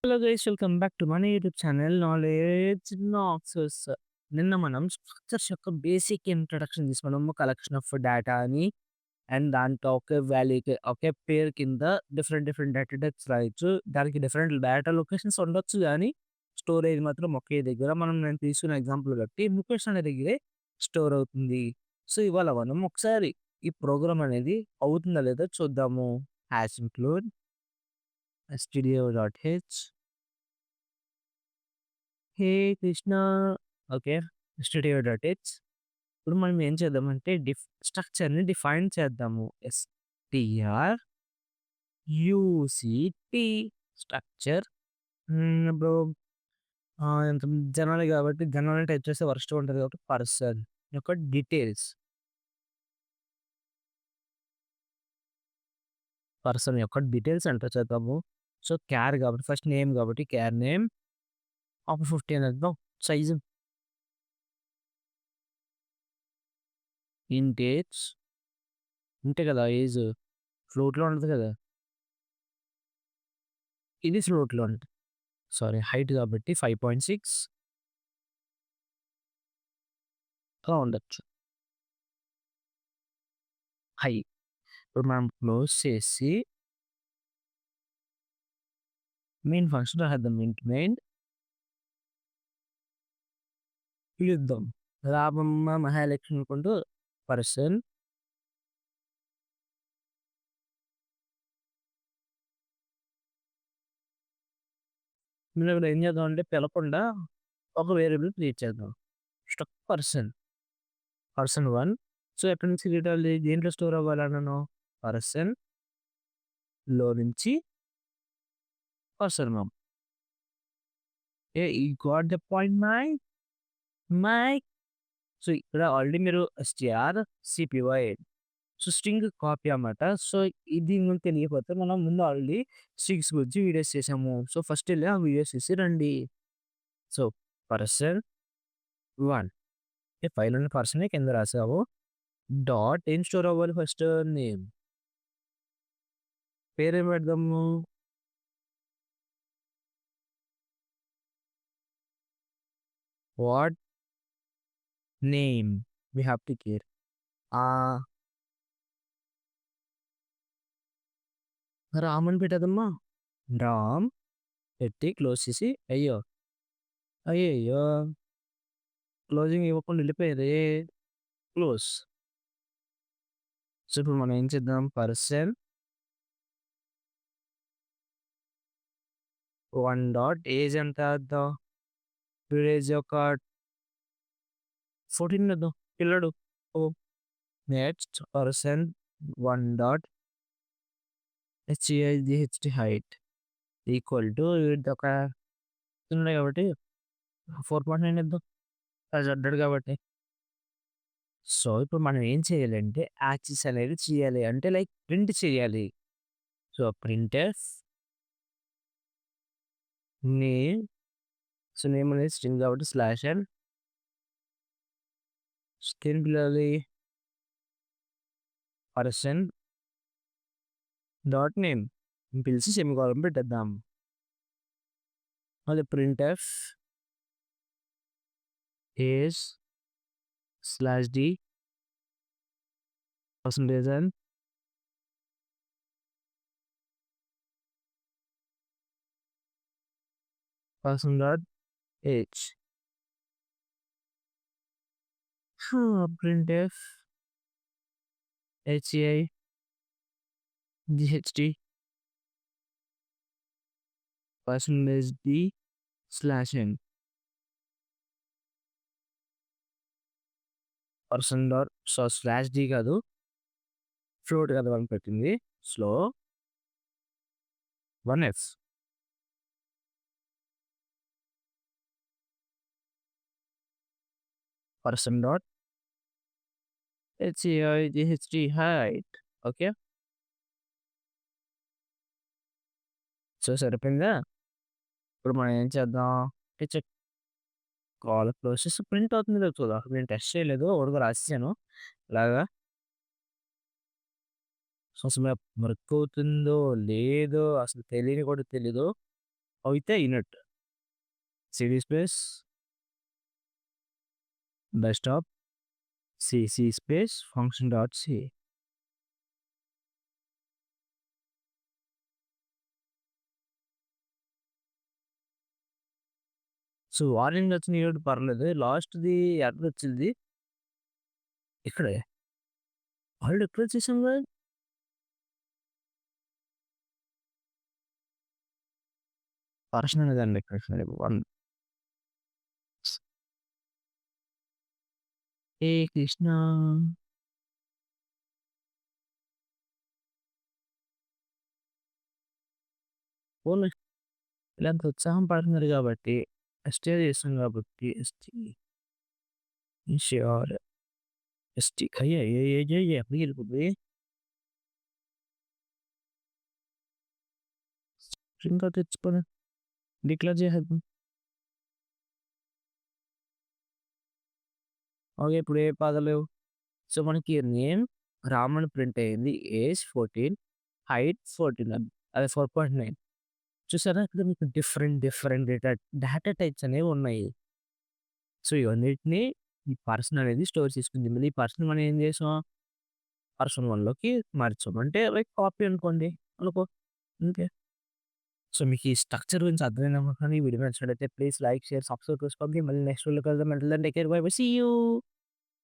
Hello guys, welcome back to మన YouTube channel knowledge నాక్సెస్. నిన్న మనం స్ట్రక్చర్స్ యొక్క బేసిక్ ఇంట్రడక్షన్ తీసుకున్నాము. కలెక్షన్ ఆఫ్ డేటా అని అండ్ దాంట్లో ఒకే వాల్యూకి ఒకే పేరు కింద డిఫరెంట్ డిఫరెంట్ డేటా టైప్స్ రాయొచ్చు. దానికి డిఫరెంట్ డేటా లొకేషన్స్ ఉండొచ్చు కానీ స్టోరేజ్ మాత్రం ఒకే దగ్గర. నేను తీసుకున్న ఎగ్జాంపుల్ బట్టి ముఖేష్ అనే దగ్గరే స్టోర్ అవుతుంది. సో ఇవాళ మనం ఒకసారి ఈ ప్రోగ్రామ్ అనేది అవుతుందా లేదా చూద్దాము. Hash include studio.h. హే కృష్ణ. ఓకే. studio.h. ఇప్పుడు మనం ఏం చేద్దామంటే స్ట్రక్చర్ని డిఫైన్ చేద్దాము. STRUCT structure. ఇప్పుడు ఎంత జనరల్ కాబట్టి జనరల్ టైప్ చేస్తే వర్స్ట్ ఉంటుంది కాబట్టి పర్సన్ యొక్క డీటెయిల్స్. పర్సన్ యొక్క డీటెయిల్స్ ఎంటర్ చేద్దాము. సో క్యార్ కాబట్టి ఫస్ట్ నేమ్ కాబట్టి క్యార్ నేమ్ ఒక 50 అని వేద్దాం. సైజు ఇంట్ ఏజ్ ఇంతే కదా, ఏజ్ ఫ్లోట్లో ఉంటుంది కదా, ఇది ఫ్లోట్లో ఉంటుంది. సారీ, హైట్ కాబట్టి 5.6 ఉండొచ్చు. హై. ఇప్పుడు మనం క్లోజ్ చేసి మెయిన్ ఫంక్షన్ రాద్దాం. ఇంట్ మెయిన్ పిలుద్దాం. రామమ్మ మహాలక్ష్మి అనుకుంటూ పర్సన్ మనం ఏం చేద్దాం అంటే పిలకుండా ఒక వేరియబుల్ క్రియేట్ చేద్దాం. Struck person 1. సో ఎక్కడి నుంచి క్రియేట్ అవ్వాలి, దేంట్లో స్టోర్ అవ్వాలన్నాను, పర్సన్ లో నుంచి పర్సన్ మమ్. ఏ ఈ got the point my. So ఇక్కడ ఆల్రెడీ మీరు STR CPY so string copy అన్నమాట. సో ఇది మీకు తెలియకపోతే మనం ముందు ఆల్రెడీ స్ట్రింగ్స్ గురించి వీడియోస్ చేసాము. సో ఫస్ట్ వెళ్ళి ఆ వీడియోస్ చేసి రండి. సో పర్సన్ 1 ఫైల్ ఉన్న పర్సనే కింద రాసావు. డాట్ ఏం స్టోర్ అవ్వాలి, ఫస్ట్ నేమ్. పేరేం పెడదాము, what name we have to care. Ram అని పెట్టదమ్మా. రామ్ పెట్టి క్లోజ్ చేసి అయ్యో అయ్యో క్లోజింగ్ ఇవ్వకుండా వెళ్ళిపోయేది. క్లోజ్. సో ఇప్పుడు మనం ఏం చేద్దాం, పర్సన్ 1 డాట్ ఏజ్ ఎంత వేద్దాం, ఏజ్ ఒక 14 వేద్దాం, పిల్లడు. ఓ next person 1 dot height equal to ఒక ఉన్నాయి కాబట్టి 4.9 వేద్దాం, అది అడ్డాడు కాబట్టి. సో ఇప్పుడు మనం ఏం చేయాలంటే యాక్సెస్ అనేది చేయాలి, అంటే లైక్ ప్రింట్ చేయాలి. So printers name. So name అనేది స్ట్రింగ్ కాబట్టి స్లాష్ అండ్ స్ట్రింగ్ పిల్లలు పర్సన్ డాట్ నేమ్ పిలిచి సెమికోలన్ పెట్టేద్దాం. అది printers age /d percentage and person dot age. printf HAIGHT %d/n person dot /d కాదు, ఫ్లోట్ కదా మనం పెట్టింది. Slow 1f person dot HAIGHT height. Okay, so సరిపోయిందా. ఇప్పుడు మనం ఏం చేద్దాం, చెక్ కాల్ క్లోజ్ చేసి ప్రింట్ అవుతుంది లేదు చూద్దాం. నేను టెస్ట్ చేయలేదు, ఒకటిగా రాసాను ఇలాగా. సో అసలు వర్క్ అవుతుందో లేదో అసలు తెలియని కూడా తెలీదు. అయితే ఇనట్. CD space desktop CC space function dot C. So, warning వచ్చినయి కూడా పర్లేదు. లాస్ట్‌ది ఎర్రర్ వచ్చింది. ఇక్కడే ఆల్రెడీ ఎప్పుడో చేసాంగా. పర్సన్ అనేదండి ఇక్కడ 1 ఏ కృష్ణ పోన్లే వీళ్ళంత ఉత్సాహం పడుతున్నారు కాబట్టి, ఎస్‌టిఆర్ చేసాం కాబట్టి ఎన్‌షిఆర్ ఎస్‌టి అయ్యయ్యయ్యయ్యయ్య! ఎక్కడికి వెళ్ళిపోద్ది? ఇంకా తెచ్చుకొని డిక్లేర్ చేసేద్దాం. ఓకే. ఇప్పుడు ఏ పదాలు? సో, మనకి నేమ్ రామ్ అని ప్రింట్ అయింది. ఏజ్ 14, హైట్ 14 అదే 4.9 చూసారా? ఇక్కడ మీకు డిఫరెంట్ డిఫరెంట్ డేటా టైప్స్ అనేవి ఉన్నాయి. సో, ఇవన్నిటిని ఈ పర్సన్ అనేది స్టోర్ చేసుకుంది. మళ్ళీ ఈ పర్సన్ మనం ఏం చేసాం? పర్సన్ 1లోకి మార్చాం. అంటే లైక్ కాపీ అనుకోండి. అనుకో అంతే. సో, మీకు ఈ స్ట్రక్చర్ గురించి అర్థమైందనుకుంటున్నాను. ఈ వీడియో నచ్చినట్లయితే ప్లీజ్ లైక్, షేర్, సబ్స్క్రైబ్ చేసుకోండి. మళ్ళీ నెక్స్ట్ వీడియోలో కలుద్దాం. Until then take care. Bye bye. See you.